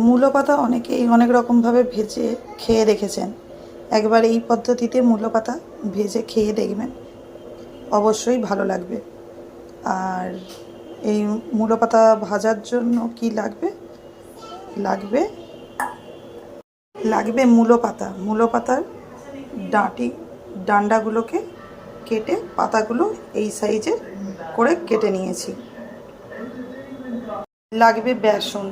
মূলো পাতা অনেকেই অনেক রকমভাবে ভেজে খেয়ে দেখেছেন। একবার এই পদ্ধতিতে মূলো পাতা ভেজে খেয়ে দেখবেন, অবশ্যই ভালো লাগবে। আর এই মূলো পাতা ভাজার জন্য কি লাগবে, লাগবে মূলো পাতার ডান্ডাগুলোকে কেটে পাতাগুলো এই সাইজের করে কেটে নিয়েছি। লাগবে বেসন,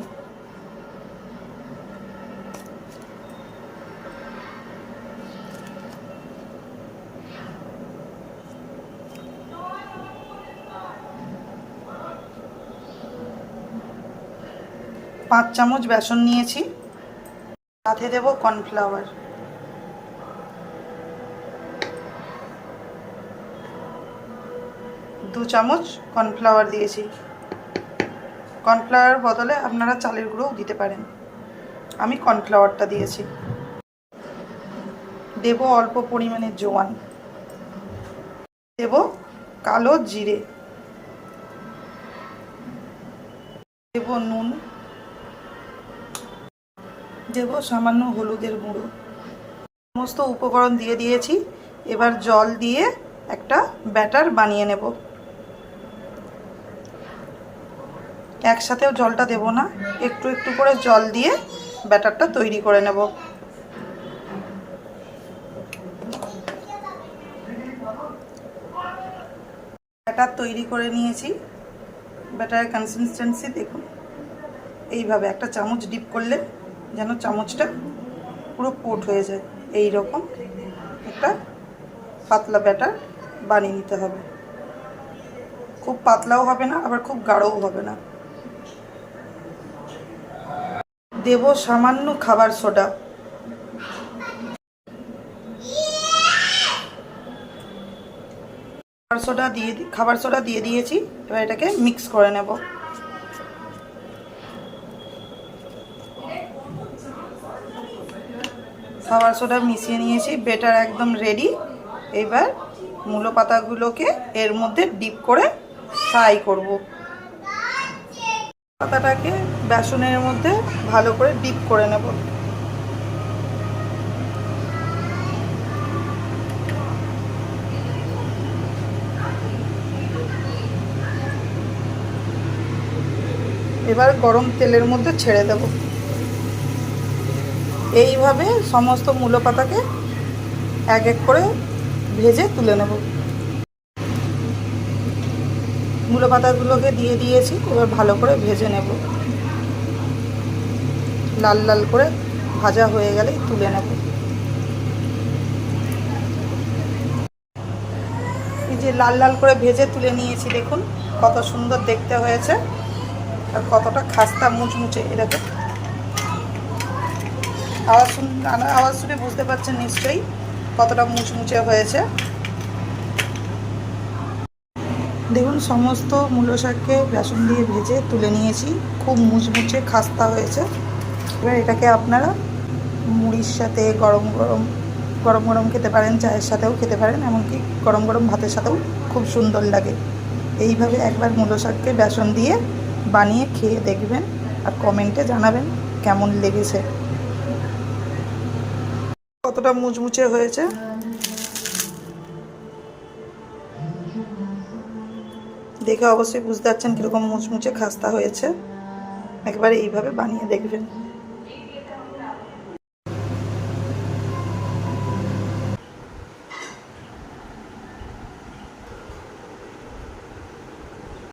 পাঁচ চামচ বেসন নিয়েছি। সাথে দেব কর্নফ্লাওয়ার, 2 চামচ কর্নফ্লাওয়ার দিয়েছি। কর্নফ্লাওয়ার বদলে আপনারা চালের গুঁড়োও দিতে পারেন, আমি কর্নফ্লাওয়ারটা দিয়েছি। দেব অল্প পরিমাণে জোয়ান, দেব কালো জিরে, দেব নুন, দেব সামান্য হলুদের গুঁড়ো। সমস্ত উপকরণ দিয়ে দিয়েছি। এবার জল দিয়ে একটা ব্যাটার বানিয়ে নেব। একসাথেও জলটা দেব না, একটু একটু করে জল দিয়ে ব্যাটারটা তৈরি করে নেব। ব্যাটার তৈরি করে নিয়েছি। ব্যাটারের কনসিস্টেন্সি দেখুন, এইভাবে একটা চামচ ডিপ করলে যেন চামচটা পুরো কোট হয়ে যায়, এই রকম একটা পাতলা ব্যাটার বানিয়ে নিতে হবে। খুব পাতলাও হবে না, আবার খুব গাঢ়ও হবে না। দেব সামান্য খাবার সোডা, খাবার সোডা দিয়ে দিয়েছি। এবার এটাকে মিক্স করে নেব। খাবার সোডা মিশিয়ে নিয়েছি, ব্যাটার একদম রেডি। এবার মূলো পাতাগুলোকে এর মধ্যে ডিপ করে ফ্রাই করব। পাতাটাকে বেসনের মধ্যে ভালো করে ডিপ করে নেব। এবার গরম তেলের মধ্যে ছেড়ে দেব। এইভাবে সমস্ত মূলো পাতাকে এক এক করে ভেজে তুলে নেব। মূলো পাতাগুলোকে দিয়ে দিয়েছি, এবার ভালো করে ভেজে নেব। লাল লাল করে ভাজা হয়ে গেলে তুলে নেব। এই যে লাল লাল করে ভেজে তুলে নিয়েছি, দেখুন কত সুন্দর দেখতে হয়েছে আর কতটা খাস্তা মুচমুচে। এরকম আওয়াজ শুনে বুঝতে পারছেন নিশ্চয়ই কতটা মুচমুচে হয়েছে। দেখুন সমস্ত মূলো শাককে বেসন দিয়ে ভেজে তুলে নিয়েছি, খুব মুচমুচে খাস্তা হয়েছে। এবার এটাকে আপনারা মুড়ির সাথে গরম গরম খেতে পারেন, চায়ের সাথেও খেতে পারেন, এমনকি গরম গরম ভাতের সাথেও খুব সুন্দর লাগে। এইভাবে একবার মূলো শাককে বেসন দিয়ে বানিয়ে খেয়ে দেখবেন আর কমেন্টে জানাবেন কেমন লেগেছে, কতটা মুচমুচে হয়েছে। দেখে অবশ্যই বুঝতে পারছেন কীরকম মুচমুচে খাস্তা হয়েছে। একবার এইভাবে বানিয়ে দেখবেন।